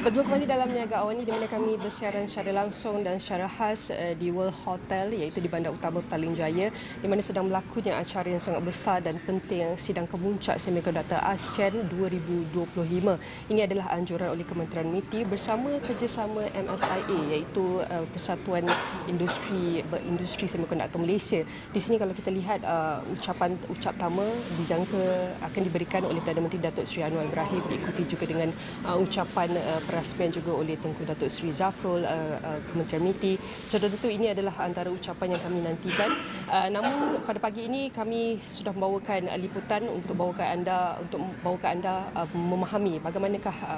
Bertemu kembali dalam Niaga AWANI di mana kami bersiaran secara langsung dan secara khas di World Hotel iaitu di Bandar Utama Petaling Jaya di mana sedang berlakunya acara yang sangat besar dan penting sidang kemuncak semikonduktor ASEAN 2025. Ini adalah anjuran oleh Kementerian MITI bersama kerjasama MSIA iaitu Persatuan Industri Semikonduktor Malaysia. Di sini kalau kita lihat ucap tama dijangka akan diberikan oleh Perdana Menteri Datuk Seri Anwar Ibrahim, diikuti juga dengan ucapan perasmian juga oleh Tengku Datuk Seri Zafrul, Kementerian MITI. So tentu ini adalah antara ucapan yang kami nantikan. Namun pada pagi ini kami sudah membawakan liputan untuk bawakan anda memahami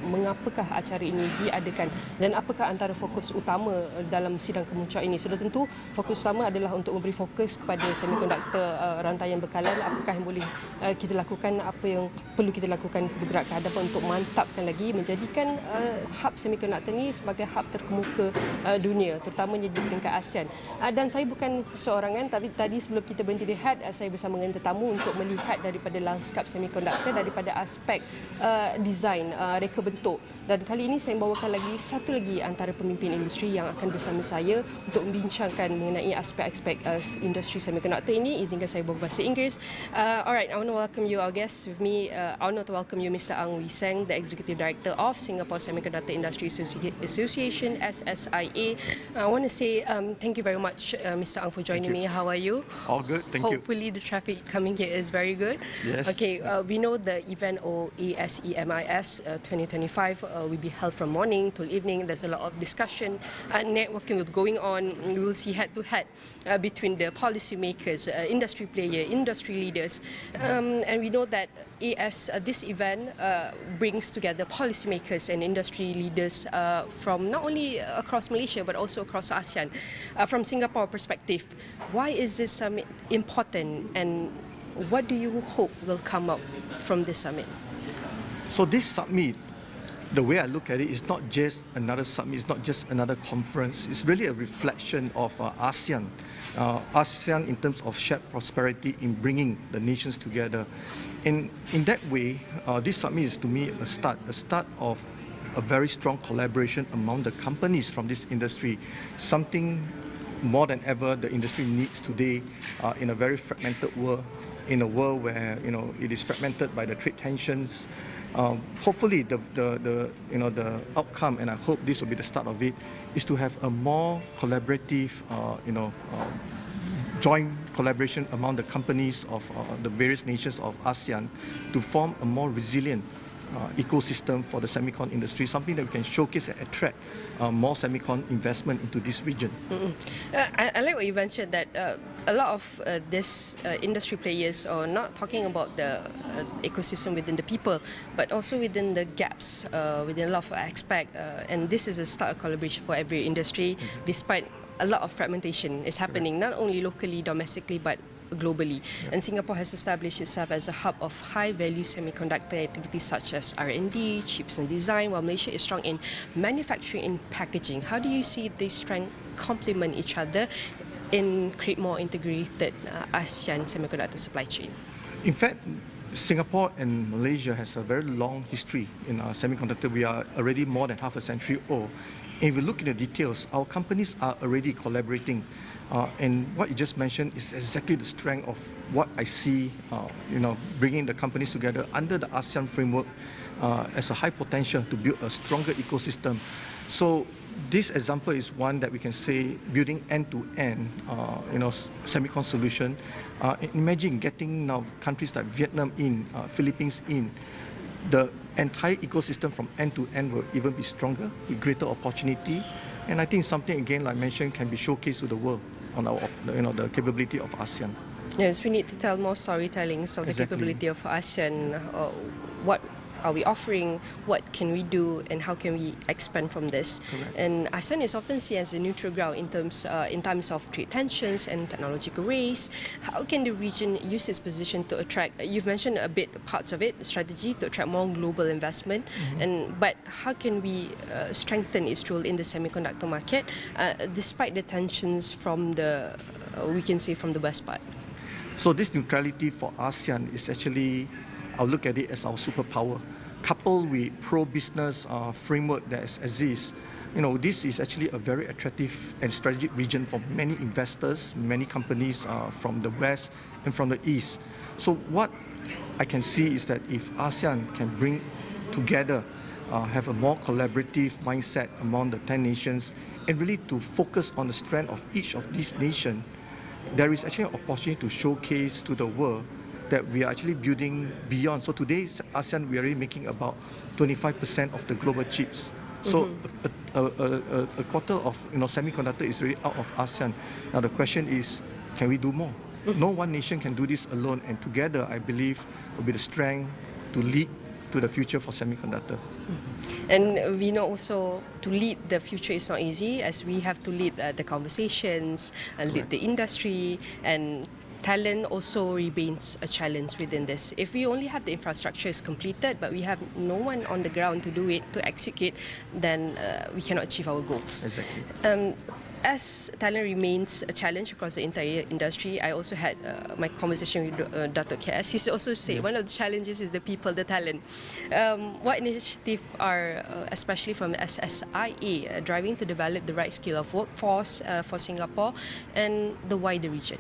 mengapakah acara ini diadakan dan apakah antara fokus utama dalam sidang kemuncak ini. Sudah tentu fokus utama adalah untuk memberi fokus kepada semikonduktor rantaian bekalan, apakah yang boleh kita lakukan, apa yang perlu kita lakukan bergerak ke hadapan untuk mantapkan lagi menjadikan hub semikonduktor ini sebagai hub terkemuka dunia, terutamanya di peringkat ASEAN. Dan saya bukan seorangan, tapi tadi sebelum kita berhenti rehat, saya bersama dengan tetamu untuk melihat daripada lanskap semikonduktor daripada aspek desain, reka bentuk. Dan kali ini saya membawakan satu lagi antara pemimpin industri yang akan bersama saya untuk membincangkan mengenai aspek-aspek industri semikonduktor ini. Izinkan saya berbahasa Inggeris. Alright, I want to welcome you, our guest with me. I want to welcome you, Mr. Wee Seng, the Executive Director of Singapore Semiconductor Industry Association, SSIA. I want to say thank you very much, Mr. Ang, for joining me. How are you? All good, thank you. Hopefully the traffic coming here is very good. Yes. Okay, we know the event or ASEMIS 2025 will be held from morning till evening. There's a lot of discussion, networking will be going on. We will see head-to-head between the policymakers, industry players, industry leaders, and we know that this event brings together policymakers and industry leaders from not only across Malaysia but also across ASEAN. From Singapore perspective, why is this summit important and what do you hope will come up from this summit? So this summit, the way I look at it, is not just another summit, it's not just another conference, it's really a reflection of ASEAN. ASEAN in terms of shared prosperity in bringing the nations together. And in that way, this summit is to me a start of a very strong collaboration among the companies from this industry, something more than ever the industry needs today in a very fragmented world, in a world where it is fragmented by the trade tensions. Hopefully the outcome, and I hope this will be the start of it, is to have a more collaborative joint collaboration among the companies of the various nations of ASEAN to form a more resilient ecosystem for the semicon industry, something that we can showcase and attract more semicon investment into this region. I like what you mentioned that a lot of these industry players are not talking about the ecosystem within the people, but also within the gaps, within a lot of aspects, and this is a start of collaboration for every industry, despite a lot of fragmentation is happening, not only locally, domestically, but globally. And Singapore has established itself as a hub of high-value semiconductor activities such as R&D, chips and design, while Malaysia is strong in manufacturing and packaging. How do you see these strengths complement each other and create more integrated ASEAN semiconductor supply chain? In fact, Singapore and Malaysia has a very long history in semiconductor. We are already more than half a century old. And if you look in the details, our companies are already collaborating. And what you just mentioned is exactly the strength of what I see, bringing the companies together under the ASEAN framework as a high potential to build a stronger ecosystem. So this example is one that we can say building end-to-end, semicon solution. Imagine getting now countries like Vietnam in, Philippines in. The entire ecosystem from end to end will even be stronger with greater opportunity, and I think something again, like I mentioned, can be showcased to the world on our, the capability of ASEAN. Yes, we need to tell more storytelling of the capability of ASEAN. What are we offering? What can we do? And how can we expand from this? Correct. And ASEAN is often seen as a neutral ground in terms of trade tensions and technological race. How can the region use its position to attract? You've mentioned a bit parts of it, strategy to attract more global investment. But how can we strengthen its role in the semiconductor market, despite the tensions from we can say from the west part? So this neutrality for ASEAN is actually, I'll look at it as our superpower. coupled with pro-business framework that exists, this is actually a very attractive and strategic region for many investors, many companies from the West and from the East. So what I can see is that if ASEAN can bring together, have a more collaborative mindset among the 10 nations, and really to focus on the strength of each of these nations, there is actually an opportunity to showcase to the world that we are actually building beyond. So today, ASEAN, we are already making about 25% of the global chips. So a quarter of semiconductor is really out of ASEAN. Now the question is, can we do more? No one nation can do this alone, and together, I believe, will be the strength to lead to the future for semiconductor. And we know also to lead the future is not easy, as we have to lead the conversations, and lead the industry, and talent also remains a challenge within this. If we only have the infrastructure is completed, but we have no one on the ground to do it, to execute, then we cannot achieve our goals. Exactly. As talent remains a challenge across the entire industry, I also had my conversation with Dato' KS. He also said one of the challenges is the people, the talent. What initiatives are, especially from the SSIA, driving to develop the right skill of workforce for Singapore and the wider region?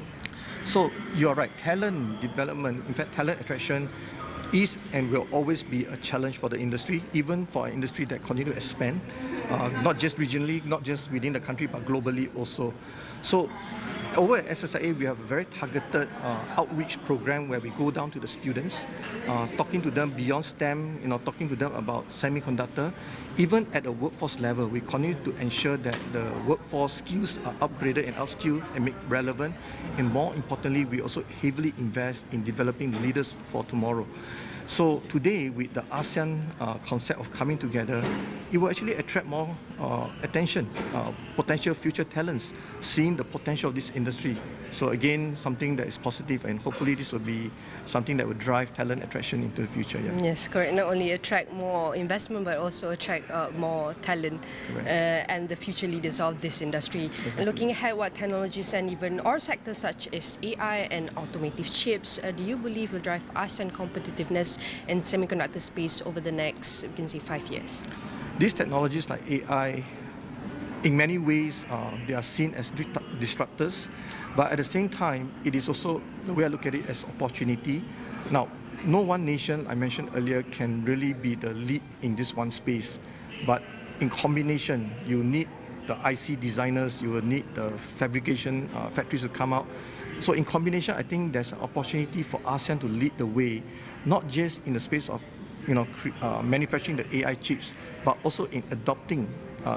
So you're right, talent development, in fact talent attraction is and will always be a challenge for the industry, even for an industry that continue to expand, not just regionally, not just within the country, but globally also. So over at SSIA, we have a very targeted outreach program where we go down to the students, talking to them beyond STEM, talking to them about semiconductor. Even at the workforce level, we continue to ensure that the workforce skills are upgraded and upskilled and made relevant. And more importantly, we also heavily invest in developing the leaders for tomorrow. So today, with the ASEAN concept of coming together, it will actually attract more attention, potential future talents, seeing the potential of this industry. So again, something that is positive, and hopefully this will be something that will drive talent attraction into the future. Yeah. Yes, correct. Not only attract more investment, but also attract more talent and the future leaders of this industry. Exactly. And looking ahead, what technologies and even our sectors such as AI and automotive chips do you believe will drive ASEAN competitiveness in semiconductor space over the next, we can say, 5 years? These technologies like AI, in many ways, they are seen as disruptors, but at the same time, it is also the way I look at it as opportunity. Now, no one nation, I mentioned earlier, can really be the lead in this one space, but in combination, you need the IC designers, you will need the fabrication factories to come out. So in combination, I think there's an opportunity for ASEAN to lead the way, not just in the space of manufacturing the AI chips, but also in adopting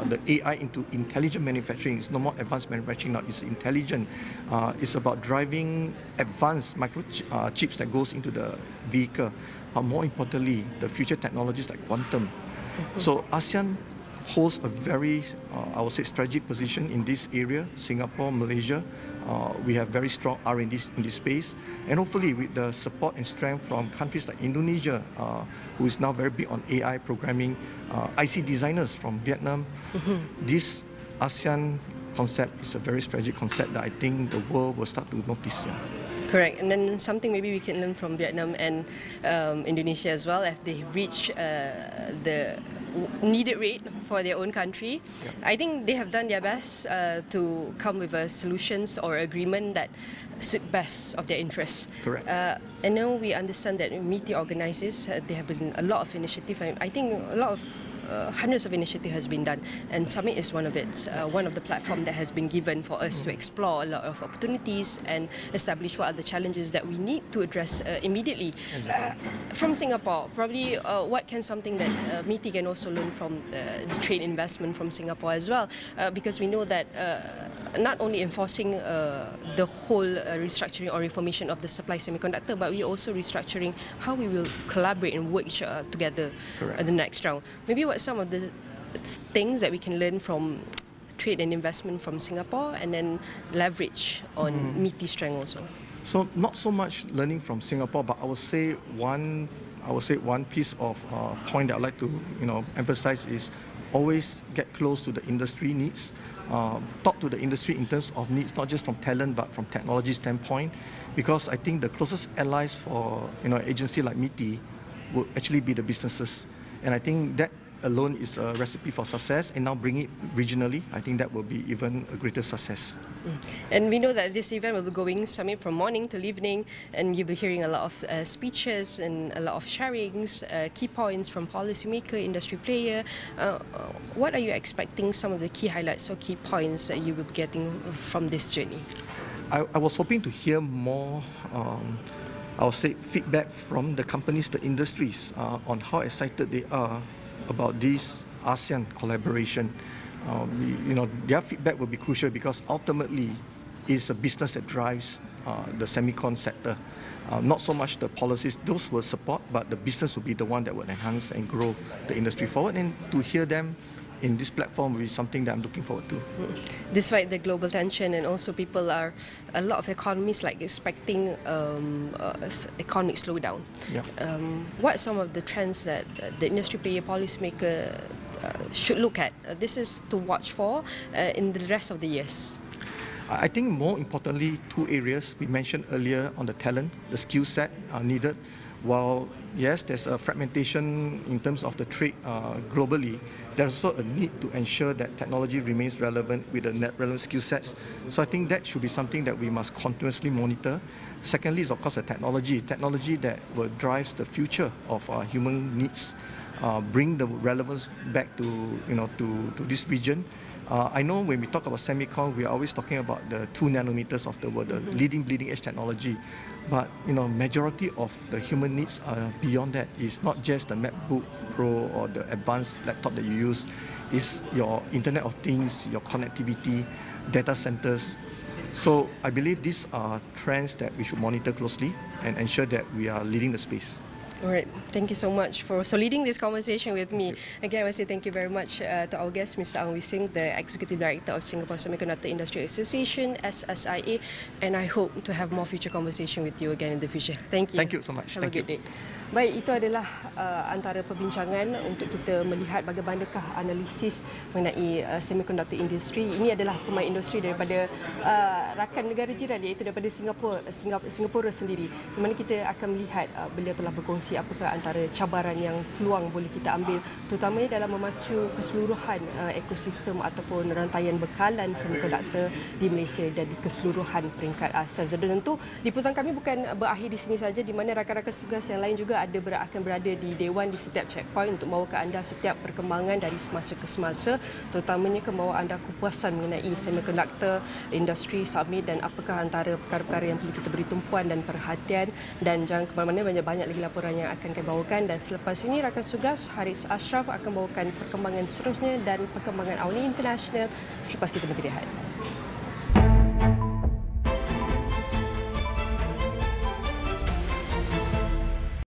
the AI into intelligent manufacturing. It's no more advanced manufacturing now, it's intelligent. It's about driving advanced microchips that goes into the vehicle, but more importantly, the future technologies like quantum. So ASEAN holds a very, I would say, strategic position in this area. Singapore, Malaysia, we have very strong R&D in this space. And hopefully with the support and strength from countries like Indonesia, who is now very big on AI programming, IC designers from Vietnam, this ASEAN concept is a very strategic concept that I think the world will start to notice. Yeah. Correct, and then something maybe we can learn from Vietnam and Indonesia as well, if they reach the needed rate for their own country. Yeah. I think they have done their best to come with a solutions or agreement that suit best of their interests. Correct. And now we understand that MITI organizes, there have been a lot of initiatives. I think a lot of hundreds of initiatives has been done, and Summit is one of it, one of the platform that has been given for us to explore a lot of opportunities and establish what are the challenges that we need to address immediately. Exactly. From Singapore, probably what can something that MITI can also learn from the trade investment from Singapore as well, because we know that not only enforcing the whole restructuring or reformation of the supply semiconductor, but we also restructuring how we will collaborate and work together at the next round. Maybe what some of the things that we can learn from trade and investment from Singapore and then leverage on MITI strength also? So not so much learning from Singapore, but I would say one piece of point that I'd like to emphasize is always get close to the industry needs. Talk to the industry in terms of needs, not just from talent, but from technology standpoint, because I think the closest allies for agency like MITI would actually be the businesses. And I think that alone is a recipe for success, and now bring it regionally, I think that will be even a greater success. And we know that this event will be going summit from morning till evening, and you'll be hearing a lot of speeches and a lot of sharings, key points from policymaker, industry player. What are you expecting some of the key highlights or key points that you will be getting from this journey? I was hoping to hear more, I would say, feedback from the companies, the industries, on how excited they are about this ASEAN collaboration. Their feedback will be crucial because ultimately it's a business that drives the semicon sector. Not so much the policies, those will support, but the business will be the one that will enhance and grow the industry forward. And to hear them in this platform will be something that I'm looking forward to. Despite the global tension, and also a lot of economies expecting economic slowdown. Yeah. What are some of the trends that the industry player, policymaker should look at? This is to watch for in the rest of the years. I think more importantly, two areas we mentioned earlier on the talent, the skill set are needed. While yes, there's a fragmentation in terms of the trade globally, there's also a need to ensure that technology remains relevant with the relevant skill sets. So I think that should be something that we must continuously monitor. Secondly is of course the technology that will drive the future of human needs, bring the relevance back to this region. I know when we talk about semicon, we are always talking about the 2 nanometers of the world, the leading bleeding edge technology. But majority of the human needs are beyond that. It's not just the MacBook Pro or the advanced laptop that you use. It's your Internet of Things, your connectivity, data centers. So I believe these are trends that we should monitor closely and ensure that we are leading the space. All right. Thank you so much for leading this conversation with me. Again, I want to say thank you very much to our guest, Mr. Wee Seng, the Executive Director of Singapore Semiconductor Industry Association, SSIA, and I hope to have more future conversation with you again in the future. Thank you. Thank you so much. Have a good day. Baik, itu adalah antara perbincangan untuk kita melihat bagaimanakah analisis mengenai semiconductor industry. Ini adalah pemain industri daripada rakan negara jiran, iaitu daripada Singapura sendiri. Di mana kita akan melihat beliau telah berkongsi apakah antara cabaran yang peluang boleh kita ambil, terutamanya dalam memacu keseluruhan ekosistem ataupun rantaian bekalan semikonduktor di Malaysia dan di keseluruhan peringkat ASEAN. Jadi tentu liputan kami bukan berakhir di sini saja, di mana rakan-rakan tugas yang lain juga akan berada di Dewan di setiap checkpoint untuk membawa ke anda setiap perkembangan dari semasa ke semasa, terutamanya membawa anda kepuasan mengenai semiconductor industry summit dan apakah antara perkara-perkara yang perlu kita beri tumpuan dan perhatian. Dan jangan ke mana-mana, banyak lagi laporan yang akan kami bawakan. Dan selepas ini rakan tugas Haris Ashraf akan bawakan perkembangan seterusnya dan perkembangan AWANI International selepas kita berhenti rehat.